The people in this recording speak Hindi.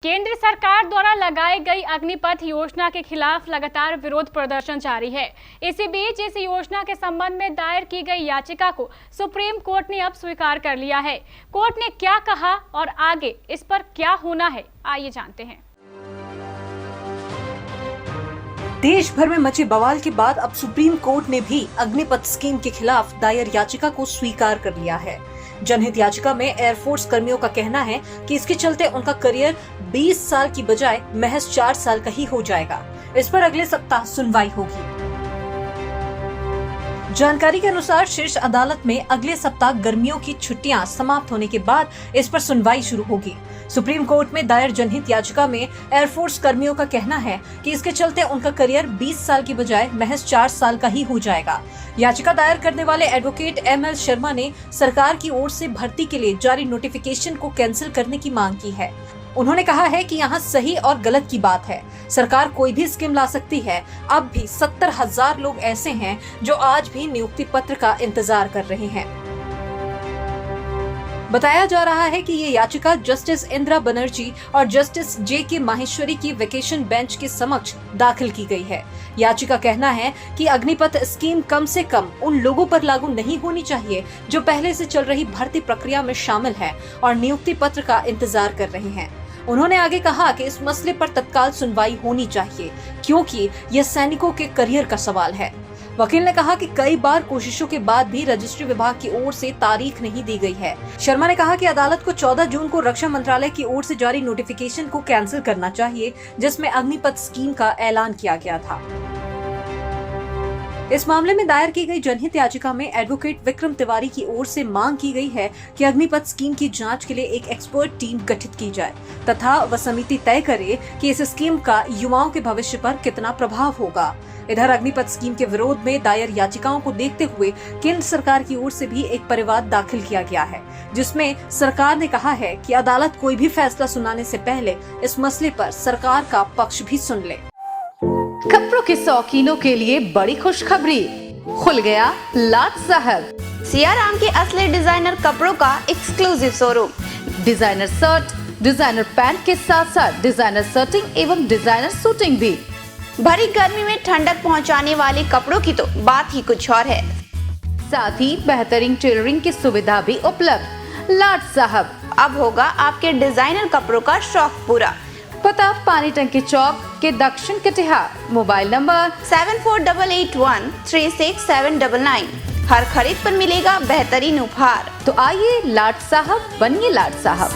केंद्र सरकार द्वारा लगाई गई अग्निपथ योजना के खिलाफ लगातार विरोध प्रदर्शन जारी है। इसी बीच इस योजना के संबंध में दायर की गई याचिका को सुप्रीम कोर्ट ने अब स्वीकार कर लिया है। कोर्ट ने क्या कहा और आगे इस पर क्या होना है, आइए जानते हैं। देश भर में मचे बवाल के बाद अब सुप्रीम कोर्ट ने भी अग्निपथ स्कीम के खिलाफ दायर याचिका को स्वीकार कर लिया है। जनहित याचिका में एयरफोर्स कर्मियों का कहना है कि इसके चलते उनका करियर 20 साल की बजाय महज 4 साल का ही हो जाएगा। इस पर अगले सप्ताह सुनवाई होगी। जानकारी के अनुसार शीर्ष अदालत में अगले सप्ताह गर्मियों की छुट्टियां समाप्त होने के बाद इस पर सुनवाई शुरू होगी। सुप्रीम कोर्ट में दायर जनहित याचिका में एयरफोर्स कर्मियों का कहना है कि इसके चलते उनका करियर 20 साल की बजाय महज 4 साल का ही हो जाएगा। याचिका दायर करने वाले एडवोकेट ML शर्मा ने सरकार की ओर से भर्ती के लिए जारी नोटिफिकेशन को कैंसिल करने की मांग की है। उन्होंने कहा है कि यहाँ सही और गलत की बात है। सरकार कोई भी स्कीम ला सकती है। अब भी 70,000 लोग ऐसे हैं जो आज भी नियुक्ति पत्र का इंतजार कर रहे हैं। बताया जा रहा है कि ये याचिका जस्टिस इंदिरा बनर्जी और जस्टिस JK माहेश्वरी की वेकेशन बेंच के समक्ष दाखिल की गई है। याचिका कहना है कि अग्निपथ स्कीम कम से कम उन लोगों पर लागू नहीं होनी चाहिए जो पहले से चल रही भर्ती प्रक्रिया में शामिल हैं और नियुक्ति पत्र का इंतजार कर रहे हैं। उन्होंने आगे कहा कि इस मसले पर तत्काल सुनवाई होनी चाहिए क्योंकि यह सैनिकों के करियर का सवाल है। वकील ने कहा कि कई बार कोशिशों के बाद भी रजिस्ट्री विभाग की ओर से तारीख नहीं दी गई है। शर्मा ने कहा कि अदालत को 14 जून को रक्षा मंत्रालय की ओर से जारी नोटिफिकेशन को कैंसिल करना चाहिए जिसमें अग्निपथ स्कीम का ऐलान किया गया था। इस मामले में दायर की गई जनहित याचिका में एडवोकेट विक्रम तिवारी की ओर से मांग की गई है कि अग्निपथ स्कीम की जांच के लिए एक एक्सपर्ट टीम गठित की जाए तथा वह समिति तय करे कि इस स्कीम का युवाओं के भविष्य पर कितना प्रभाव होगा। इधर अग्निपथ स्कीम के विरोध में दायर याचिकाओं को देखते हुए केंद्र सरकार की ओर से भी एक परिवाद दाखिल किया गया है जिसमें सरकार ने कहा है कि अदालत कोई भी फैसला सुनाने से पहले इस मसले पर सरकार का पक्ष भी सुन ले। कपड़ों के शौकीनों के लिए बड़ी खुशखबरी, खुल गया लाट साहब सियाराम के असली डिजाइनर कपड़ों का exclusive showroom. Designer shirt, designer pant के साथ साथ डिजाइनर शर्टिंग एवं डिजाइनर सूटिंग भी। भरी गर्मी में ठंडक पहुंचाने वाले कपड़ों की तो बात ही कुछ और है। साथ ही बेहतरीन टेलरिंग की सुविधा भी उपलब्ध। लाट साहब अब होगा आपके डिजाइनर कपड़ों का शौक पूरा। पता पानी टंकी चौक के दक्षिण कटिहार। Mobile number 7488136799। हर खरीद पर मिलेगा बेहतरीन उपहार। तो आइए लाट साहब बनिए लाट साहब।